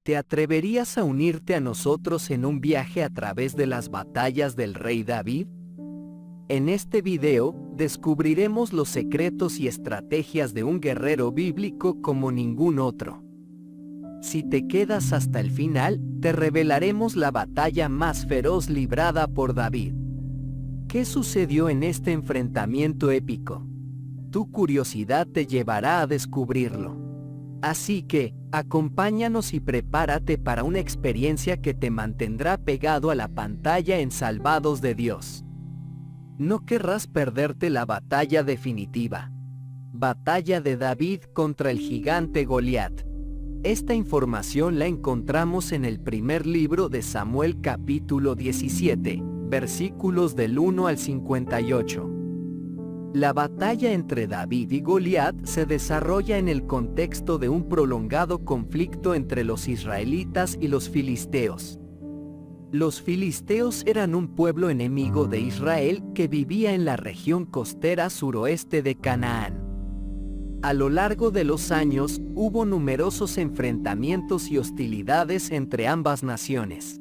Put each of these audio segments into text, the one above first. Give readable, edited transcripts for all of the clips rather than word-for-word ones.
¿te atreverías a unirte a nosotros en un viaje a través de las batallas del rey David? En este video, descubriremos los secretos y estrategias de un guerrero bíblico como ningún otro. Si te quedas hasta el final, te revelaremos la batalla más feroz librada por David. ¿Qué sucedió en este enfrentamiento épico? Tu curiosidad te llevará a descubrirlo. Así que, acompáñanos y prepárate para una experiencia que te mantendrá pegado a la pantalla en Salvados de Dios. No querrás perderte la batalla definitiva. Batalla de David contra el gigante Goliat. Esta información la encontramos en el primer libro de Samuel capítulo 17, versículos del 1 al 58. La batalla entre David y Goliat se desarrolla en el contexto de un prolongado conflicto entre los israelitas y los filisteos. Los filisteos eran un pueblo enemigo de Israel que vivía en la región costera suroeste de Canaán. A lo largo de los años, hubo numerosos enfrentamientos y hostilidades entre ambas naciones.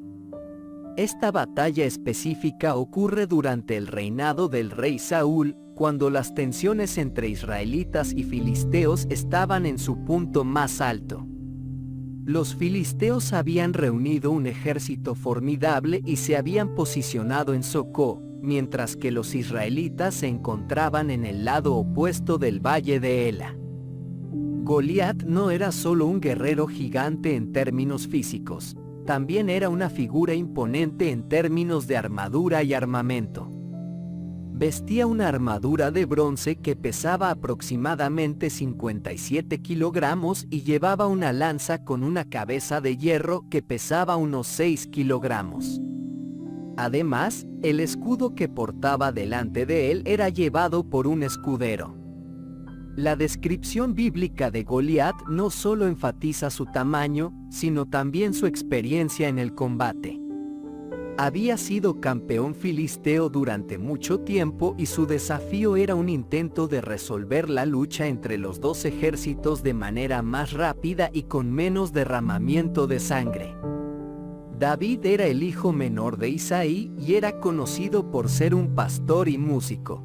Esta batalla específica ocurre durante el reinado del rey Saúl, cuando las tensiones entre israelitas y filisteos estaban en su punto más alto. Los filisteos habían reunido un ejército formidable y se habían posicionado en Socó, mientras que los israelitas se encontraban en el lado opuesto del valle de Ela. Goliat no era solo un guerrero gigante en términos físicos, también era una figura imponente en términos de armadura y armamento. Vestía una armadura de bronce que pesaba aproximadamente 57 kilogramos y llevaba una lanza con una cabeza de hierro que pesaba unos 6 kilogramos. Además, el escudo que portaba delante de él era llevado por un escudero. La descripción bíblica de Goliat no solo enfatiza su tamaño, sino también su experiencia en el combate. Había sido campeón filisteo durante mucho tiempo y su desafío era un intento de resolver la lucha entre los dos ejércitos de manera más rápida y con menos derramamiento de sangre. David era el hijo menor de Isaí y era conocido por ser un pastor y músico.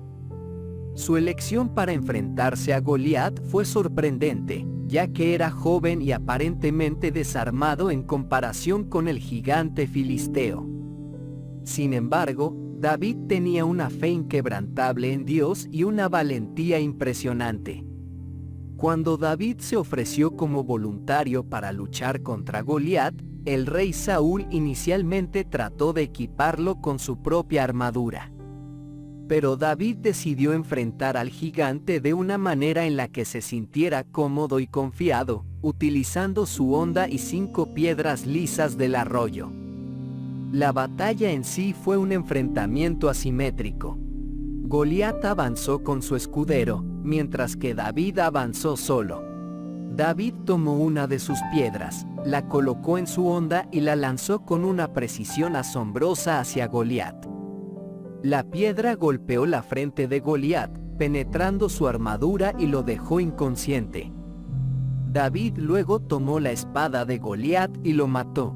Su elección para enfrentarse a Goliat fue sorprendente, ya que era joven y aparentemente desarmado en comparación con el gigante filisteo. Sin embargo, David tenía una fe inquebrantable en Dios y una valentía impresionante. Cuando David se ofreció como voluntario para luchar contra Goliat, el rey Saúl inicialmente trató de equiparlo con su propia armadura. Pero David decidió enfrentar al gigante de una manera en la que se sintiera cómodo y confiado, utilizando su honda y 5 piedras lisas del arroyo. La batalla en sí fue un enfrentamiento asimétrico. Goliat avanzó con su escudero, mientras que David avanzó solo. David tomó una de sus piedras, la colocó en su honda y la lanzó con una precisión asombrosa hacia Goliat. La piedra golpeó la frente de Goliat, penetrando su armadura y lo dejó inconsciente. David luego tomó la espada de Goliat y lo mató.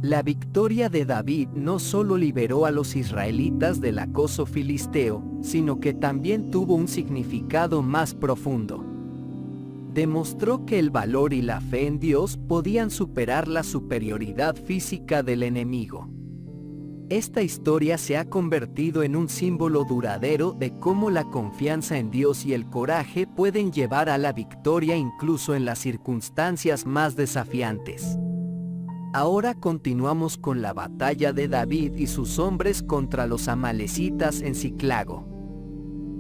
La victoria de David no solo liberó a los israelitas del acoso filisteo, sino que también tuvo un significado más profundo. Demostró que el valor y la fe en Dios podían superar la superioridad física del enemigo. Esta historia se ha convertido en un símbolo duradero de cómo la confianza en Dios y el coraje pueden llevar a la victoria incluso en las circunstancias más desafiantes. Ahora continuamos con la batalla de David y sus hombres contra los amalecitas en Siclago.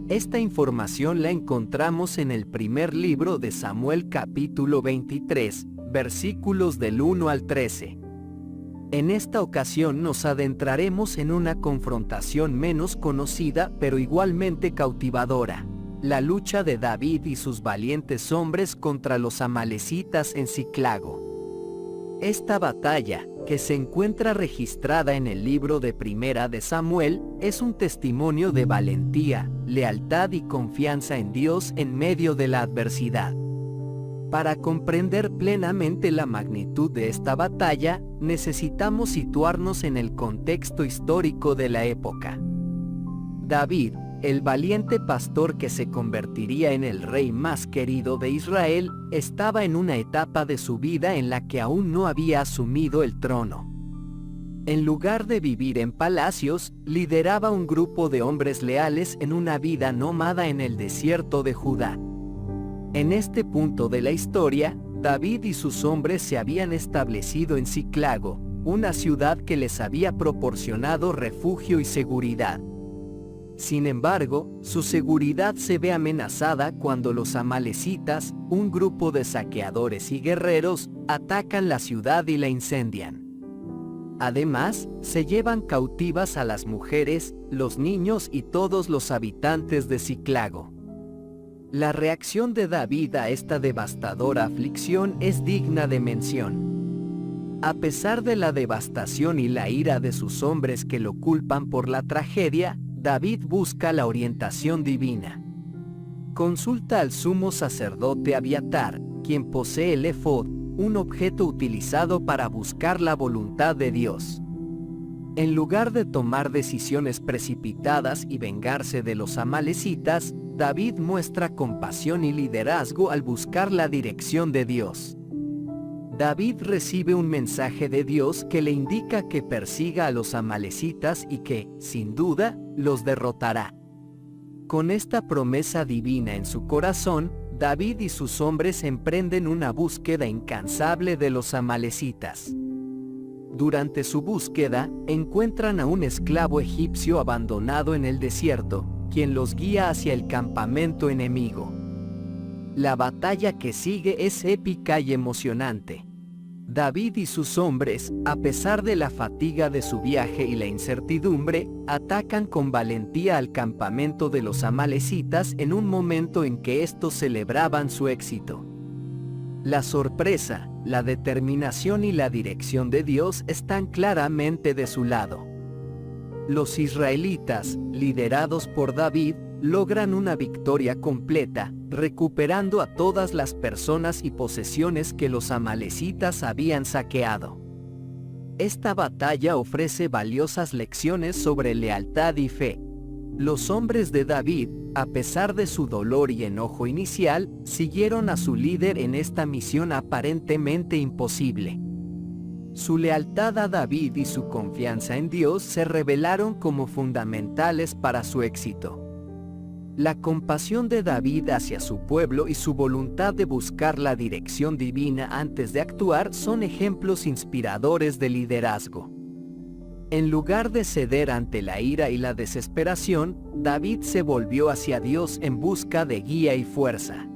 Esta información la encontramos en el primer libro de Samuel capítulo 23, versículos del 1 al 13. En esta ocasión nos adentraremos en una confrontación menos conocida pero igualmente cautivadora: la lucha de David y sus valientes hombres contra los amalecitas en Siclago. Esta batalla, que se encuentra registrada en el libro de Primera de Samuel, es un testimonio de valentía, lealtad y confianza en Dios en medio de la adversidad. Para comprender plenamente la magnitud de esta batalla, necesitamos situarnos en el contexto histórico de la época. David, el valiente pastor que se convertiría en el rey más querido de Israel, estaba en una etapa de su vida en la que aún no había asumido el trono. En lugar de vivir en palacios, lideraba un grupo de hombres leales en una vida nómada en el desierto de Judá. En este punto de la historia, David y sus hombres se habían establecido en Ciclago, una ciudad que les había proporcionado refugio y seguridad. Sin embargo, su seguridad se ve amenazada cuando los amalecitas, un grupo de saqueadores y guerreros, atacan la ciudad y la incendian. Además, se llevan cautivas a las mujeres, los niños y todos los habitantes de Ciclago. La reacción de David a esta devastadora aflicción es digna de mención. A pesar de la devastación y la ira de sus hombres que lo culpan por la tragedia, David busca la orientación divina. Consulta al sumo sacerdote Abiatar, quien posee el efod, un objeto utilizado para buscar la voluntad de Dios. En lugar de tomar decisiones precipitadas y vengarse de los amalecitas, David muestra compasión y liderazgo al buscar la dirección de Dios. David recibe un mensaje de Dios que le indica que persiga a los amalecitas y que, sin duda, los derrotará. Con esta promesa divina en su corazón, David y sus hombres emprenden una búsqueda incansable de los amalecitas. Durante su búsqueda, encuentran a un esclavo egipcio abandonado en el desierto, quien los guía hacia el campamento enemigo. La batalla que sigue es épica y emocionante. David y sus hombres, a pesar de la fatiga de su viaje y la incertidumbre, atacan con valentía al campamento de los amalecitas en un momento en que estos celebraban su éxito. La sorpresa, la determinación y la dirección de Dios están claramente de su lado. Los israelitas, liderados por David, logran una victoria completa, recuperando a todas las personas y posesiones que los amalecitas habían saqueado. Esta batalla ofrece valiosas lecciones sobre lealtad y fe. Los hombres de David, a pesar de su dolor y enojo inicial, siguieron a su líder en esta misión aparentemente imposible. Su lealtad a David y su confianza en Dios se revelaron como fundamentales para su éxito. La compasión de David hacia su pueblo y su voluntad de buscar la dirección divina antes de actuar son ejemplos inspiradores de liderazgo. En lugar de ceder ante la ira y la desesperación, David se volvió hacia Dios en busca de guía y fuerza.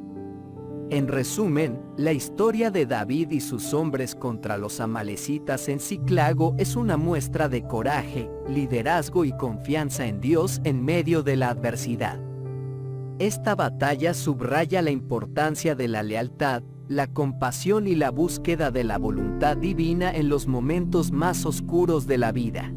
En resumen, la historia de David y sus hombres contra los amalecitas en Ciclago es una muestra de coraje, liderazgo y confianza en Dios en medio de la adversidad. Esta batalla subraya la importancia de la lealtad, la compasión y la búsqueda de la voluntad divina en los momentos más oscuros de la vida.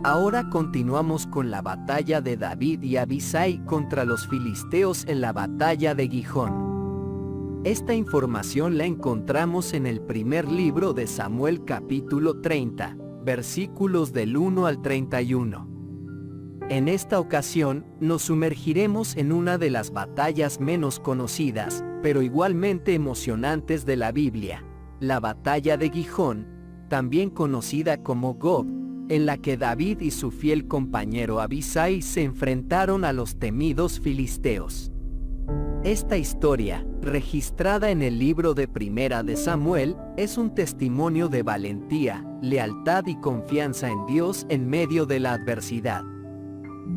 Ahora continuamos con la batalla de David y Abisai contra los filisteos en la batalla de Gijón. Esta información la encontramos en el primer libro de Samuel capítulo 30, versículos del 1 al 31. En esta ocasión, nos sumergiremos en una de las batallas menos conocidas, pero igualmente emocionantes de la Biblia, la batalla de Gijón, también conocida como Gob, en la que David y su fiel compañero Abisai se enfrentaron a los temidos filisteos. Esta historia, registrada en el libro de Primera de Samuel, es un testimonio de valentía, lealtad y confianza en Dios en medio de la adversidad.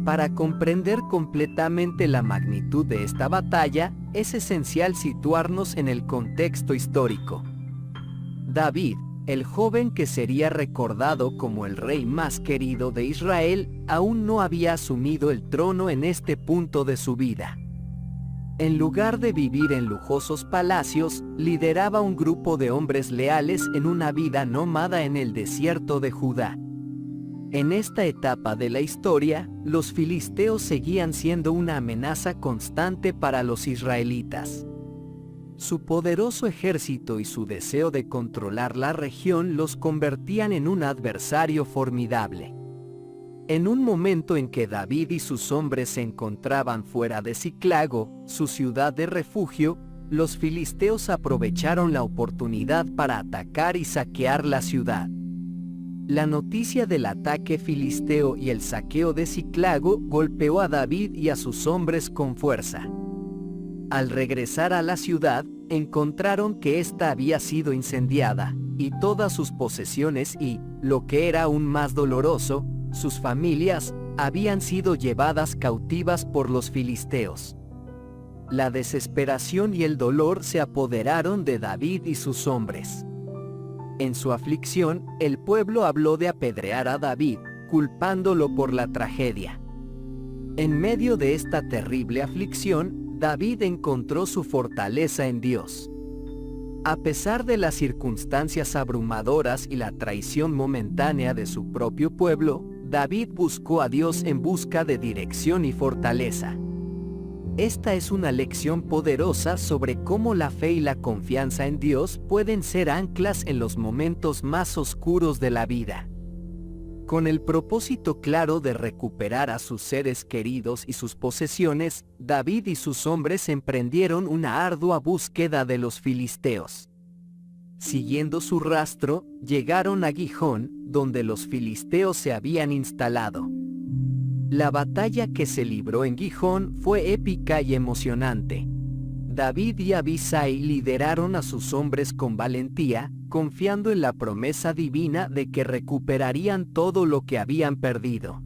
Para comprender completamente la magnitud de esta batalla, es esencial situarnos en el contexto histórico. David, el joven que sería recordado como el rey más querido de Israel, aún no había asumido el trono en este punto de su vida. En lugar de vivir en lujosos palacios, lideraba un grupo de hombres leales en una vida nómada en el desierto de Judá. En esta etapa de la historia, los filisteos seguían siendo una amenaza constante para los israelitas. Su poderoso ejército y su deseo de controlar la región los convertían en un adversario formidable. En un momento en que David y sus hombres se encontraban fuera de Ciclago, su ciudad de refugio, los filisteos aprovecharon la oportunidad para atacar y saquear la ciudad. La noticia del ataque filisteo y el saqueo de Ciclago golpeó a David y a sus hombres con fuerza. Al regresar a la ciudad, encontraron que ésta había sido incendiada, y todas sus posesiones y, lo que era aún más doloroso, sus familias, habían sido llevadas cautivas por los filisteos. La desesperación y el dolor se apoderaron de David y sus hombres. En su aflicción, el pueblo habló de apedrear a David, culpándolo por la tragedia. En medio de esta terrible aflicción, David encontró su fortaleza en Dios. A pesar de las circunstancias abrumadoras y la traición momentánea de su propio pueblo, David buscó a Dios en busca de dirección y fortaleza. Esta es una lección poderosa sobre cómo la fe y la confianza en Dios pueden ser anclas en los momentos más oscuros de la vida. Con el propósito claro de recuperar a sus seres queridos y sus posesiones, David y sus hombres emprendieron una ardua búsqueda de los filisteos. Siguiendo su rastro, llegaron a Gijón, donde los filisteos se habían instalado. La batalla que se libró en Gijón fue épica y emocionante. David y Abisai lideraron a sus hombres con valentía, confiando en la promesa divina de que recuperarían todo lo que habían perdido.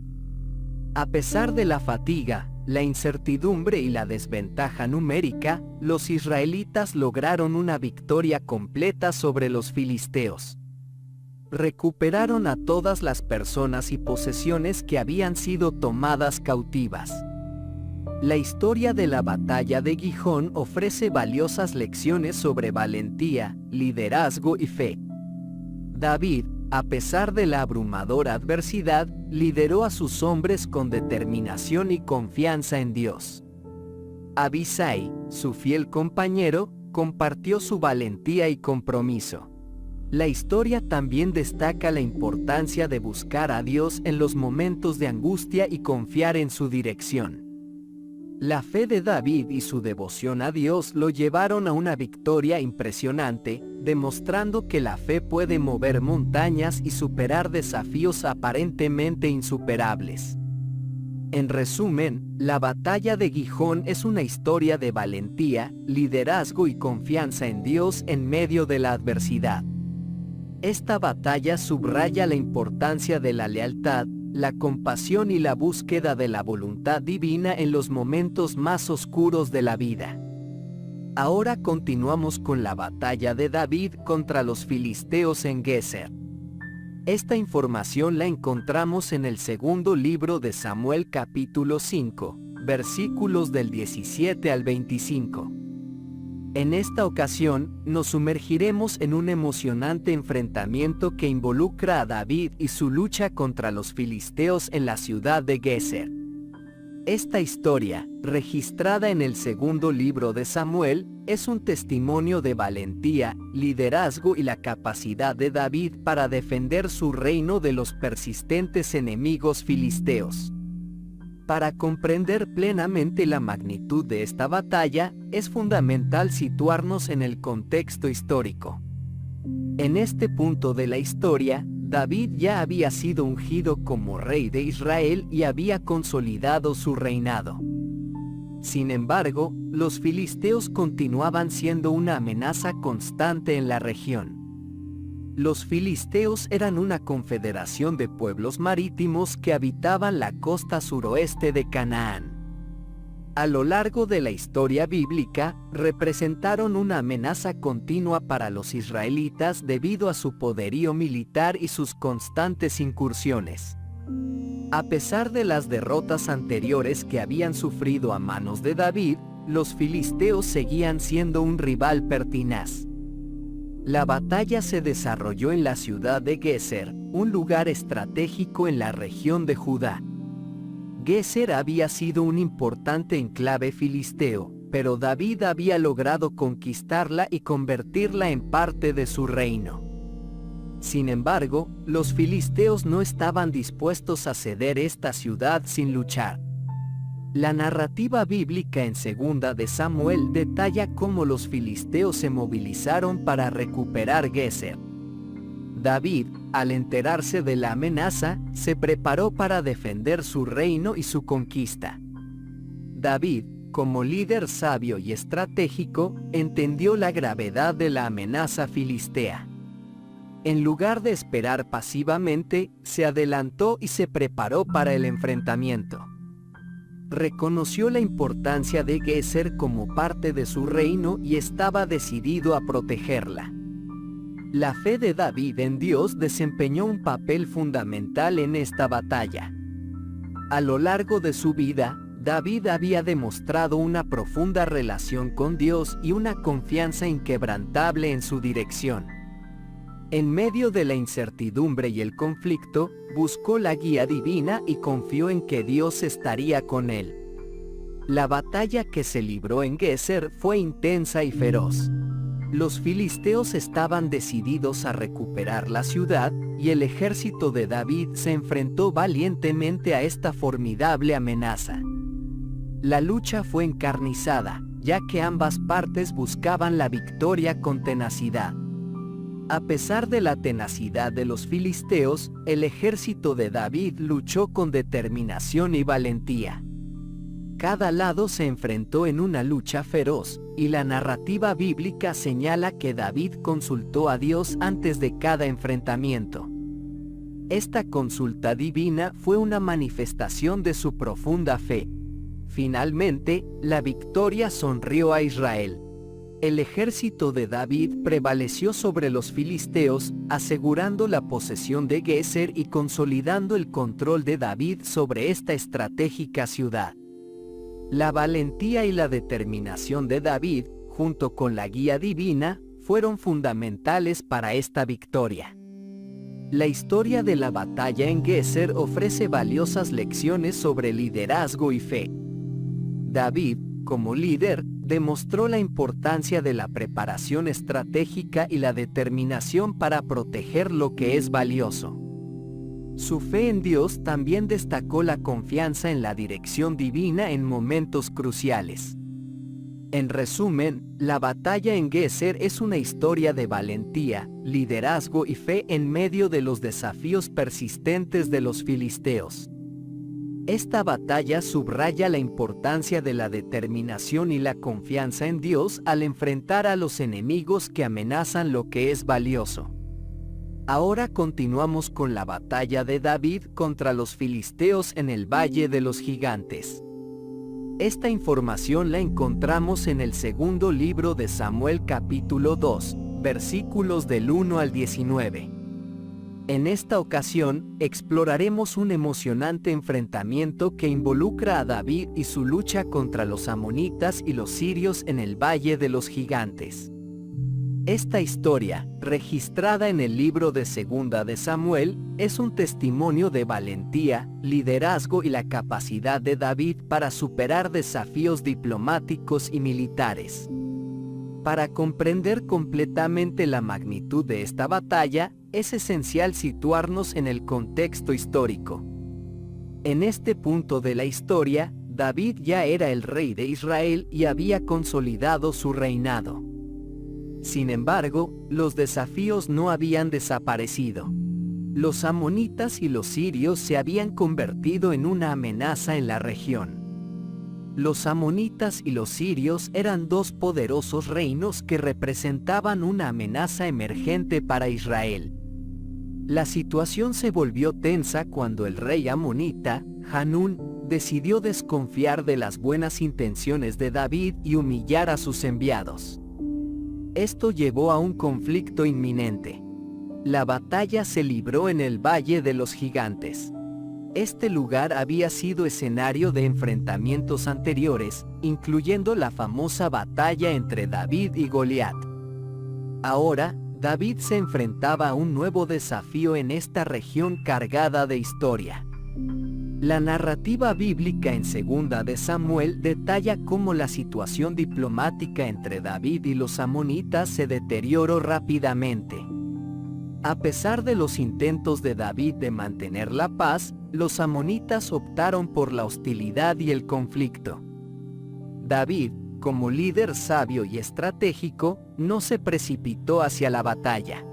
A pesar de la fatiga, la incertidumbre y la desventaja numérica, los israelitas lograron una victoria completa sobre los filisteos. Recuperaron a todas las personas y posesiones que habían sido tomadas cautivas. La historia de la batalla de Gijón ofrece valiosas lecciones sobre valentía, liderazgo y fe. David, a pesar de la abrumadora adversidad, lideró a sus hombres con determinación y confianza en Dios. Abisai, su fiel compañero, compartió su valentía y compromiso. La historia también destaca la importancia de buscar a Dios en los momentos de angustia y confiar en su dirección. La fe de David y su devoción a Dios lo llevaron a una victoria impresionante, demostrando que la fe puede mover montañas y superar desafíos aparentemente insuperables. En resumen, la batalla de Gijón es una historia de valentía, liderazgo y confianza en Dios en medio de la adversidad. Esta batalla subraya la importancia de la lealtad, la compasión y la búsqueda de la voluntad divina en los momentos más oscuros de la vida. Ahora continuamos con la batalla de David contra los filisteos en Geser. Esta información la encontramos en el segundo libro de Samuel capítulo 5, versículos del 17 al 25. En esta ocasión, nos sumergiremos en un emocionante enfrentamiento que involucra a David y su lucha contra los filisteos en la ciudad de Geser. Esta historia, registrada en el segundo libro de Samuel, es un testimonio de valentía, liderazgo y la capacidad de David para defender su reino de los persistentes enemigos filisteos. Para comprender plenamente la magnitud de esta batalla, es fundamental situarnos en el contexto histórico. En este punto de la historia, David ya había sido ungido como rey de Israel y había consolidado su reinado. Sin embargo, los filisteos continuaban siendo una amenaza constante en la región. Los filisteos eran una confederación de pueblos marítimos que habitaban la costa suroeste de Canaán. A lo largo de la historia bíblica, representaron una amenaza continua para los israelitas debido a su poderío militar y sus constantes incursiones. A pesar de las derrotas anteriores que habían sufrido a manos de David, los filisteos seguían siendo un rival pertinaz. La batalla se desarrolló en la ciudad de Geser, un lugar estratégico en la región de Judá. Geser había sido un importante enclave filisteo, pero David había logrado conquistarla y convertirla en parte de su reino. Sin embargo, los filisteos no estaban dispuestos a ceder esta ciudad sin luchar. La narrativa bíblica en 2 de Samuel detalla cómo los filisteos se movilizaron para recuperar Geser. David, al enterarse de la amenaza, se preparó para defender su reino y su conquista. David, como líder sabio y estratégico, entendió la gravedad de la amenaza filistea. En lugar de esperar pasivamente, se adelantó y se preparó para el enfrentamiento. Reconoció la importancia de Geser como parte de su reino y estaba decidido a protegerla. La fe de David en Dios desempeñó un papel fundamental en esta batalla. A lo largo de su vida, David había demostrado una profunda relación con Dios y una confianza inquebrantable en su dirección. En medio de la incertidumbre y el conflicto, buscó la guía divina y confió en que Dios estaría con él. La batalla que se libró en Geser fue intensa y feroz. Los filisteos estaban decididos a recuperar la ciudad, y el ejército de David se enfrentó valientemente a esta formidable amenaza. La lucha fue encarnizada, ya que ambas partes buscaban la victoria con tenacidad. A pesar de la tenacidad de los filisteos, el ejército de David luchó con determinación y valentía. Cada lado se enfrentó en una lucha feroz, y la narrativa bíblica señala que David consultó a Dios antes de cada enfrentamiento. Esta consulta divina fue una manifestación de su profunda fe. Finalmente, la victoria sonrió a Israel. El ejército de David prevaleció sobre los filisteos, asegurando la posesión de Geser y consolidando el control de David sobre esta estratégica ciudad. La valentía y la determinación de David, junto con la guía divina, fueron fundamentales para esta victoria. La historia de la batalla en Geser ofrece valiosas lecciones sobre liderazgo y fe. David, como líder, demostró la importancia de la preparación estratégica y la determinación para proteger lo que es valioso. Su fe en Dios también destacó la confianza en la dirección divina en momentos cruciales. En resumen, la batalla en Geser es una historia de valentía, liderazgo y fe en medio de los desafíos persistentes de los filisteos. Esta batalla subraya la importancia de la determinación y la confianza en Dios al enfrentar a los enemigos que amenazan lo que es valioso. Ahora continuamos con la batalla de David contra los filisteos en el Valle de los Gigantes. Esta información la encontramos en el segundo libro de Samuel capítulo 2, versículos del 1 al 19. En esta ocasión, exploraremos un emocionante enfrentamiento que involucra a David y su lucha contra los amonitas y los sirios en el Valle de los Gigantes. Esta historia, registrada en el libro de 2 de Samuel, es un testimonio de valentía, liderazgo y la capacidad de David para superar desafíos diplomáticos y militares. Para comprender completamente la magnitud de esta batalla, es esencial situarnos en el contexto histórico. En este punto de la historia, David ya era el rey de Israel y había consolidado su reinado. Sin embargo, los desafíos no habían desaparecido. Los amonitas y los sirios se habían convertido en una amenaza en la región. Los amonitas y los sirios eran dos poderosos reinos que representaban una amenaza emergente para Israel. La situación se volvió tensa cuando el rey amonita, Hanún, decidió desconfiar de las buenas intenciones de David y humillar a sus enviados. Esto llevó a un conflicto inminente. La batalla se libró en el Valle de los Gigantes. Este lugar había sido escenario de enfrentamientos anteriores, incluyendo la famosa batalla entre David y Goliat. Ahora, David se enfrentaba a un nuevo desafío en esta región cargada de historia. La narrativa bíblica en 2 de Samuel detalla cómo la situación diplomática entre David y los amonitas se deterioró rápidamente. A pesar de los intentos de David de mantener la paz, los amonitas optaron por la hostilidad y el conflicto. David, como líder sabio y estratégico, no se precipitó hacia la batalla.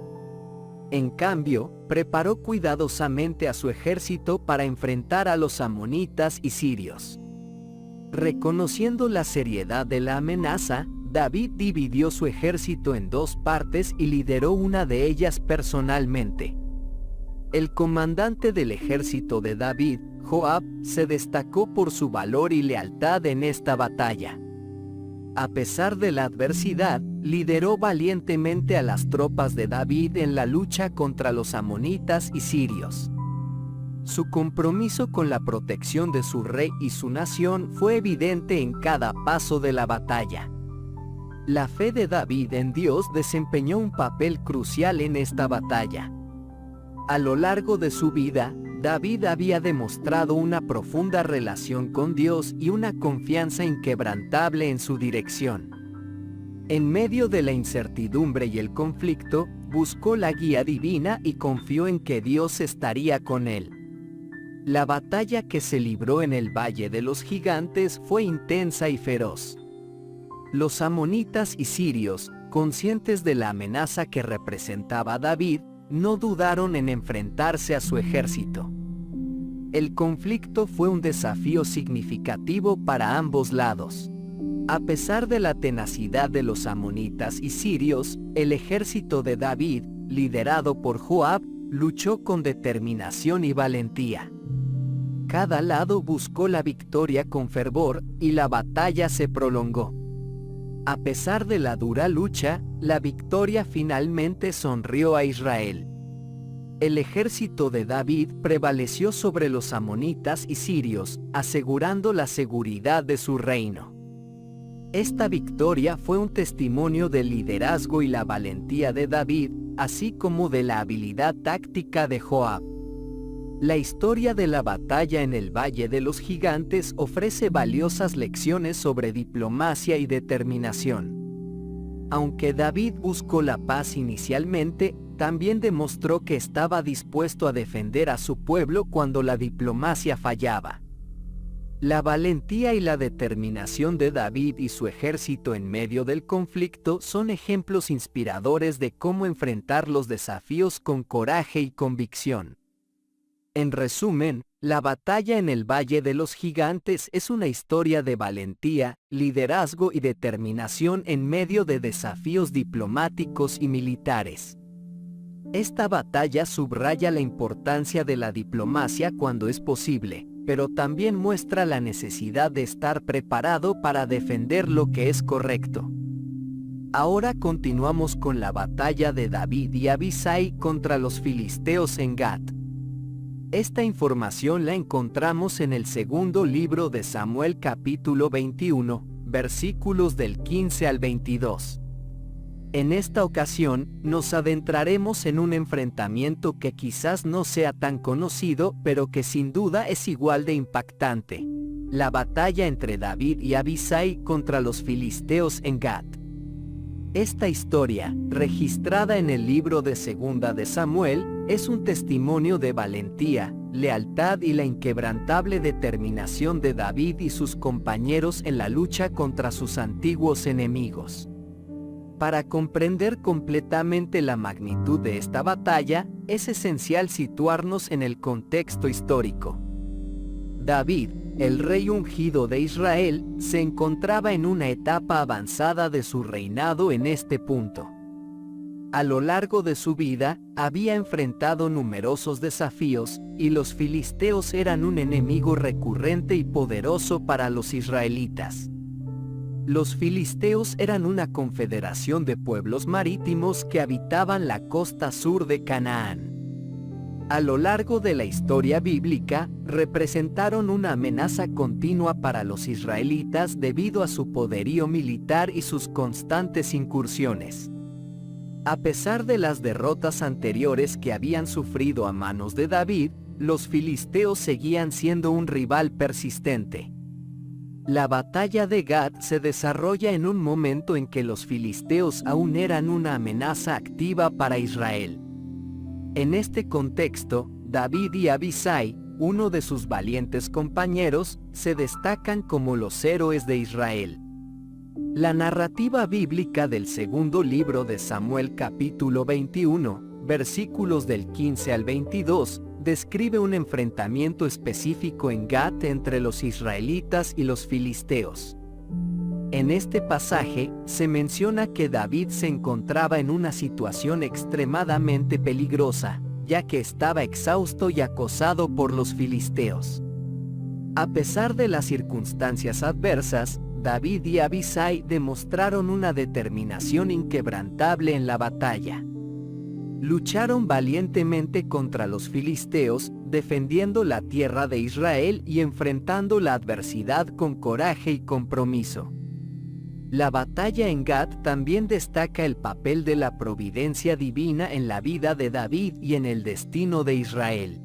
En cambio, preparó cuidadosamente a su ejército para enfrentar a los amonitas y sirios. Reconociendo la seriedad de la amenaza, David dividió su ejército en 2 partes y lideró una de ellas personalmente. El comandante del ejército de David, Joab, se destacó por su valor y lealtad en esta batalla. A pesar de la adversidad, lideró valientemente a las tropas de David en la lucha contra los amonitas y sirios. Su compromiso con la protección de su rey y su nación fue evidente en cada paso de la batalla. La fe de David en Dios desempeñó un papel crucial en esta batalla. A lo largo de su vida, David había demostrado una profunda relación con Dios y una confianza inquebrantable en su dirección. En medio de la incertidumbre y el conflicto, buscó la guía divina y confió en que Dios estaría con él. La batalla que se libró en el Valle de los Gigantes fue intensa y feroz. Los amonitas y sirios, conscientes de la amenaza que representaba David, no dudaron en enfrentarse a su ejército. El conflicto fue un desafío significativo para ambos lados. A pesar de la tenacidad de los amonitas y sirios, el ejército de David, liderado por Joab, luchó con determinación y valentía. Cada lado buscó la victoria con fervor y la batalla se prolongó. A pesar de la dura lucha, la victoria finalmente sonrió a Israel. El ejército de David prevaleció sobre los amonitas y sirios, asegurando la seguridad de su reino. Esta victoria fue un testimonio del liderazgo y la valentía de David, así como de la habilidad táctica de Joab. La historia de la batalla en el Valle de los Gigantes ofrece valiosas lecciones sobre diplomacia y determinación. Aunque David buscó la paz inicialmente, también demostró que estaba dispuesto a defender a su pueblo cuando la diplomacia fallaba. La valentía y la determinación de David y su ejército en medio del conflicto son ejemplos inspiradores de cómo enfrentar los desafíos con coraje y convicción. En resumen, la batalla en el Valle de los Gigantes es una historia de valentía, liderazgo y determinación en medio de desafíos diplomáticos y militares. Esta batalla subraya la importancia de la diplomacia cuando es posible, pero también muestra la necesidad de estar preparado para defender lo que es correcto. Ahora continuamos con la batalla de David y Abisai contra los filisteos en Gat. Esta información la encontramos en el segundo libro de Samuel capítulo 21, versículos del 15 al 22. En esta ocasión, nos adentraremos en un enfrentamiento que quizás no sea tan conocido, pero que sin duda es igual de impactante. La batalla entre David y Abisai contra los filisteos en Gat. Esta historia, registrada en el libro de 2 de Samuel, es un testimonio de valentía, lealtad y la inquebrantable determinación de David y sus compañeros en la lucha contra sus antiguos enemigos. Para comprender completamente la magnitud de esta batalla, es esencial situarnos en el contexto histórico. David, el rey ungido de Israel, se encontraba en una etapa avanzada de su reinado en este punto. A lo largo de su vida, había enfrentado numerosos desafíos, y los filisteos eran un enemigo recurrente y poderoso para los israelitas. Los filisteos eran una confederación de pueblos marítimos que habitaban la costa sur de Canaán. A lo largo de la historia bíblica, representaron una amenaza continua para los israelitas debido a su poderío militar y sus constantes incursiones. A pesar de las derrotas anteriores que habían sufrido a manos de David, los filisteos seguían siendo un rival persistente. La batalla de Gat se desarrolla en un momento en que los filisteos aún eran una amenaza activa para Israel. En este contexto, David y Abisai, uno de sus valientes compañeros, se destacan como los héroes de Israel. La narrativa bíblica del segundo libro de Samuel capítulo 21, versículos del 15 al 22, describe un enfrentamiento específico en Gat entre los israelitas y los filisteos. En este pasaje, se menciona que David se encontraba en una situación extremadamente peligrosa, ya que estaba exhausto y acosado por los filisteos. A pesar de las circunstancias adversas, David y Abisai demostraron una determinación inquebrantable en la batalla. Lucharon valientemente contra los filisteos, defendiendo la tierra de Israel y enfrentando la adversidad con coraje y compromiso. La batalla en Gat también destaca el papel de la providencia divina en la vida de David y en el destino de Israel.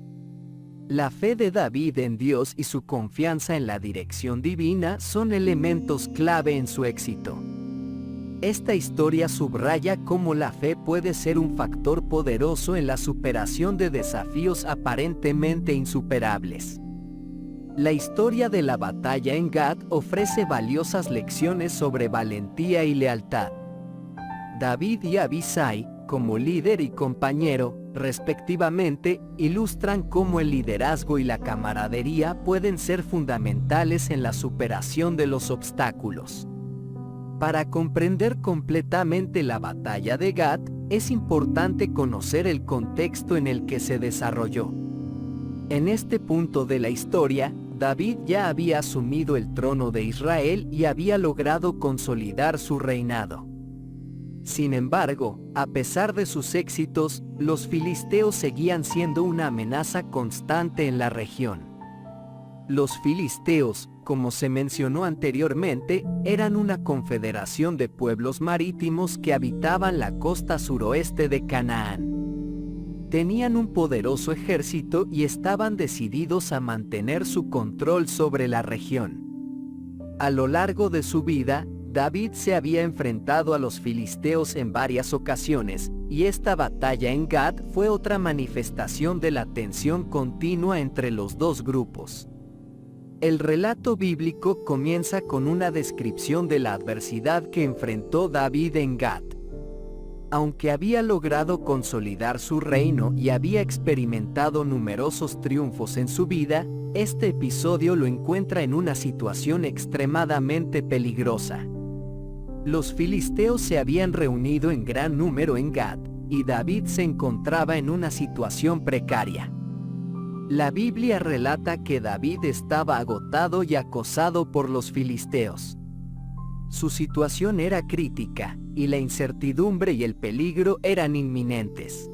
La fe de David en Dios y su confianza en la dirección divina son elementos clave en su éxito. Esta historia subraya cómo la fe puede ser un factor poderoso en la superación de desafíos aparentemente insuperables. La historia de la batalla en Gat ofrece valiosas lecciones sobre valentía y lealtad. David y Abisai, como líder y compañero, respectivamente, ilustran cómo el liderazgo y la camaradería pueden ser fundamentales en la superación de los obstáculos. Para comprender completamente la batalla de Gat, es importante conocer el contexto en el que se desarrolló. En este punto de la historia, David ya había asumido el trono de Israel y había logrado consolidar su reinado. Sin embargo, a pesar de sus éxitos, los filisteos seguían siendo una amenaza constante en la región. Los filisteos, como se mencionó anteriormente, eran una confederación de pueblos marítimos que habitaban la costa suroeste de Canaán. Tenían un poderoso ejército y estaban decididos a mantener su control sobre la región. A lo largo de su vida, David se había enfrentado a los filisteos en varias ocasiones, y esta batalla en Gat fue otra manifestación de la tensión continua entre los dos grupos. El relato bíblico comienza con una descripción de la adversidad que enfrentó David en Gat. Aunque había logrado consolidar su reino y había experimentado numerosos triunfos en su vida, este episodio lo encuentra en una situación extremadamente peligrosa. Los filisteos se habían reunido en gran número en Gat, y David se encontraba en una situación precaria. La Biblia relata que David estaba agotado y acosado por los filisteos. Su situación era crítica, y la incertidumbre y el peligro eran inminentes.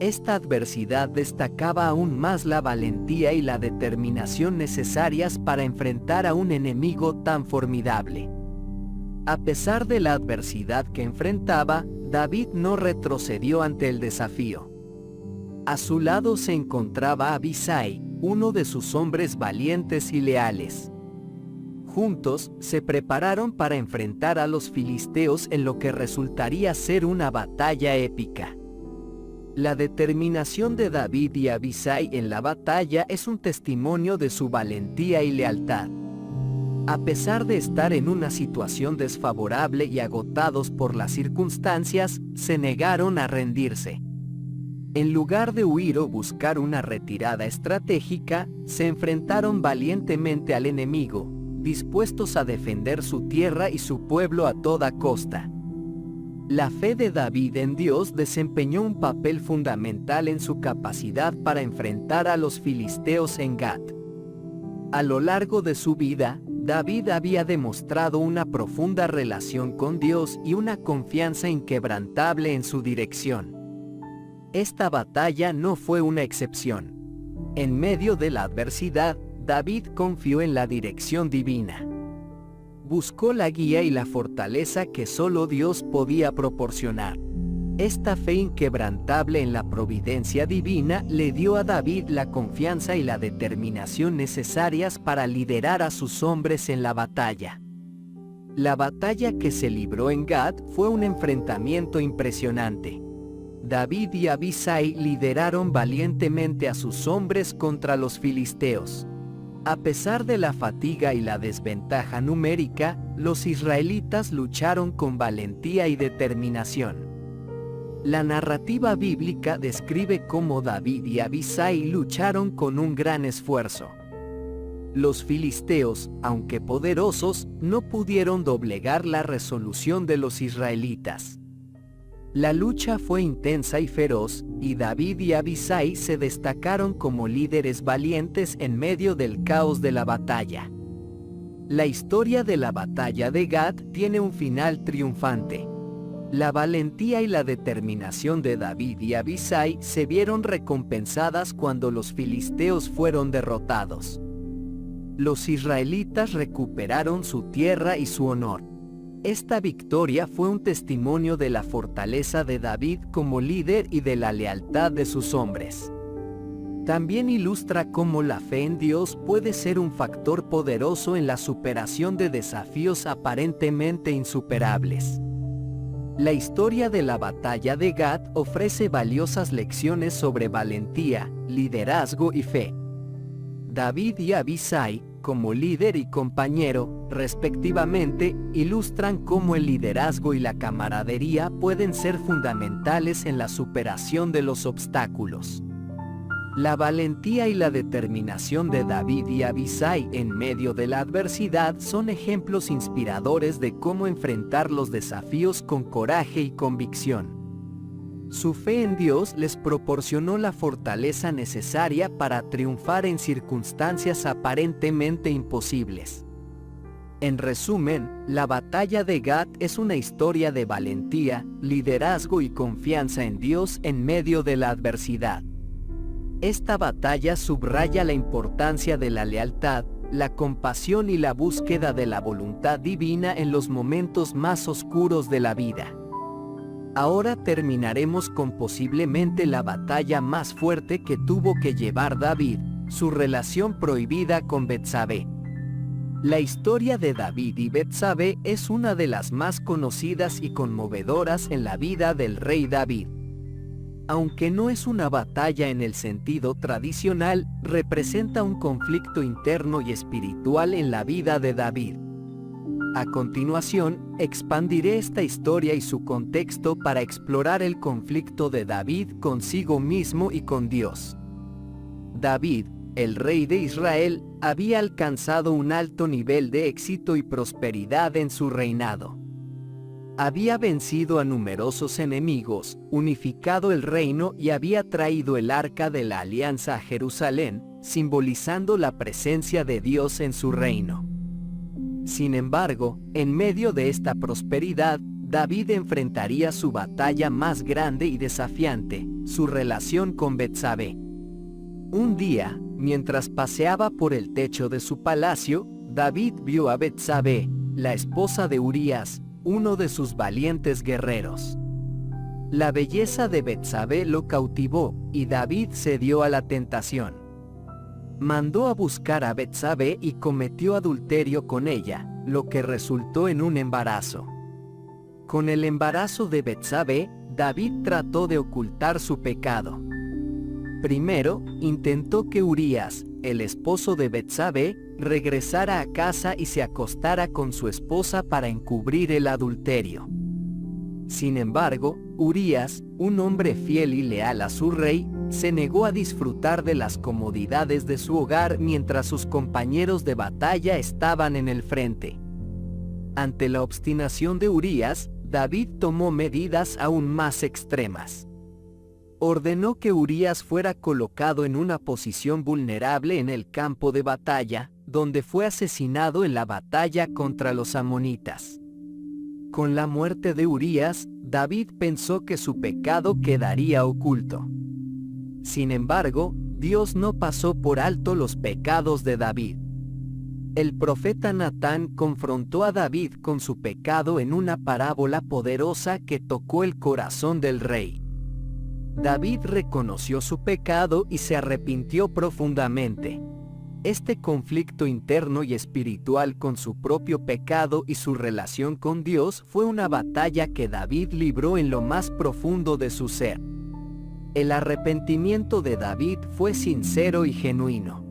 Esta adversidad destacaba aún más la valentía y la determinación necesarias para enfrentar a un enemigo tan formidable. A pesar de la adversidad que enfrentaba, David no retrocedió ante el desafío. A su lado se encontraba Abisai, uno de sus hombres valientes y leales. Juntos, se prepararon para enfrentar a los filisteos en lo que resultaría ser una batalla épica. La determinación de David y Abisai en la batalla es un testimonio de su valentía y lealtad. A pesar de estar en una situación desfavorable y agotados por las circunstancias, se negaron a rendirse. En lugar de huir o buscar una retirada estratégica, se enfrentaron valientemente al enemigo, dispuestos a defender su tierra y su pueblo a toda costa. La fe de David en Dios desempeñó un papel fundamental en su capacidad para enfrentar a los filisteos en Gat. A lo largo de su vida, David había demostrado una profunda relación con Dios y una confianza inquebrantable en su dirección. Esta batalla no fue una excepción. En medio de la adversidad, David confió en la dirección divina. Buscó la guía y la fortaleza que solo Dios podía proporcionar. Esta fe inquebrantable en la providencia divina le dio a David la confianza y la determinación necesarias para liderar a sus hombres en la batalla. La batalla que se libró en Gad fue un enfrentamiento impresionante. David y Abisai lideraron valientemente a sus hombres contra los filisteos. A pesar de la fatiga y la desventaja numérica, los israelitas lucharon con valentía y determinación. La narrativa bíblica describe cómo David y Abisai lucharon con un gran esfuerzo. Los filisteos, aunque poderosos, no pudieron doblegar la resolución de los israelitas. La lucha fue intensa y feroz, y David y Abisai se destacaron como líderes valientes en medio del caos de la batalla. La historia de la batalla de Gad tiene un final triunfante. La valentía y la determinación de David y Abisai se vieron recompensadas cuando los filisteos fueron derrotados. Los israelitas recuperaron su tierra y su honor. Esta victoria fue un testimonio de la fortaleza de David como líder y de la lealtad de sus hombres. También ilustra cómo la fe en Dios puede ser un factor poderoso en la superación de desafíos aparentemente insuperables. La historia de la batalla de Gad ofrece valiosas lecciones sobre valentía, liderazgo y fe. David y Abisai, como líder y compañero, respectivamente, ilustran cómo el liderazgo y la camaradería pueden ser fundamentales en la superación de los obstáculos. La valentía y la determinación de David y Abisai en medio de la adversidad son ejemplos inspiradores de cómo enfrentar los desafíos con coraje y convicción. Su fe en Dios les proporcionó la fortaleza necesaria para triunfar en circunstancias aparentemente imposibles. En resumen, la batalla de Gad es una historia de valentía, liderazgo y confianza en Dios en medio de la adversidad. Esta batalla subraya la importancia de la lealtad, la compasión y la búsqueda de la voluntad divina en los momentos más oscuros de la vida. Ahora terminaremos con posiblemente la batalla más fuerte que tuvo que llevar David, su relación prohibida con Betsabé. La historia de David y Betsabé es una de las más conocidas y conmovedoras en la vida del rey David. Aunque no es una batalla en el sentido tradicional, representa un conflicto interno y espiritual en la vida de David. A continuación, expandiré esta historia y su contexto para explorar el conflicto de David consigo mismo y con Dios. David, el rey de Israel, había alcanzado un alto nivel de éxito y prosperidad en su reinado. Había vencido a numerosos enemigos, unificado el reino y había traído el arca de la alianza a Jerusalén, simbolizando la presencia de Dios en su reino. Sin embargo, en medio de esta prosperidad, David enfrentaría su batalla más grande y desafiante, su relación con Betsabé. Un día, mientras paseaba por el techo de su palacio, David vio a Betsabé, la esposa de Urías, uno de sus valientes guerreros. La belleza de Betsabé lo cautivó, y David cedió a la tentación. Mandó a buscar a Betsabé y cometió adulterio con ella, lo que resultó en un embarazo. Con el embarazo de Betsabé, David trató de ocultar su pecado. Primero, intentó que Urías, el esposo de Betsabé, regresara a casa y se acostara con su esposa para encubrir el adulterio. Sin embargo, Urías, un hombre fiel y leal a su rey, se negó a disfrutar de las comodidades de su hogar mientras sus compañeros de batalla estaban en el frente. Ante la obstinación de Urías, David tomó medidas aún más extremas. Ordenó que Urías fuera colocado en una posición vulnerable en el campo de batalla, donde fue asesinado en la batalla contra los amonitas. Con la muerte de Urías, David pensó que su pecado quedaría oculto. Sin embargo, Dios no pasó por alto los pecados de David. El profeta Natán confrontó a David con su pecado en una parábola poderosa que tocó el corazón del rey. David reconoció su pecado y se arrepintió profundamente. Este conflicto interno y espiritual con su propio pecado y su relación con Dios fue una batalla que David libró en lo más profundo de su ser. El arrepentimiento de David fue sincero y genuino.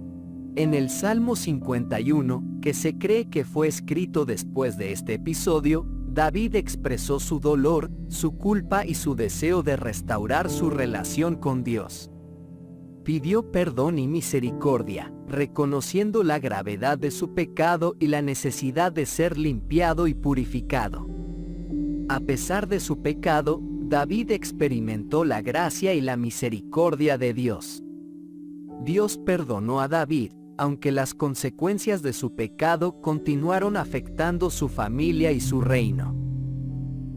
En el Salmo 51, que se cree que fue escrito después de este episodio, David expresó su dolor, su culpa y su deseo de restaurar su relación con Dios. Pidió perdón y misericordia, reconociendo la gravedad de su pecado y la necesidad de ser limpiado y purificado. A pesar de su pecado, David experimentó la gracia y la misericordia de Dios. Dios perdonó a David, aunque las consecuencias de su pecado continuaron afectando su familia y su reino.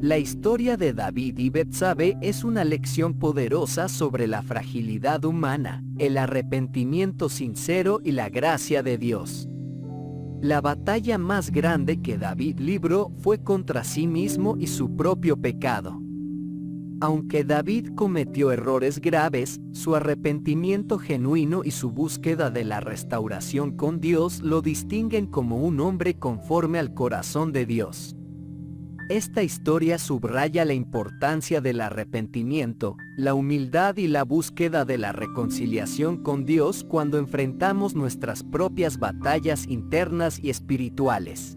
La historia de David y Betsabé es una lección poderosa sobre la fragilidad humana, el arrepentimiento sincero y la gracia de Dios. La batalla más grande que David libró fue contra sí mismo y su propio pecado. Aunque David cometió errores graves, su arrepentimiento genuino y su búsqueda de la restauración con Dios lo distinguen como un hombre conforme al corazón de Dios. Esta historia subraya la importancia del arrepentimiento, la humildad y la búsqueda de la reconciliación con Dios cuando enfrentamos nuestras propias batallas internas y espirituales.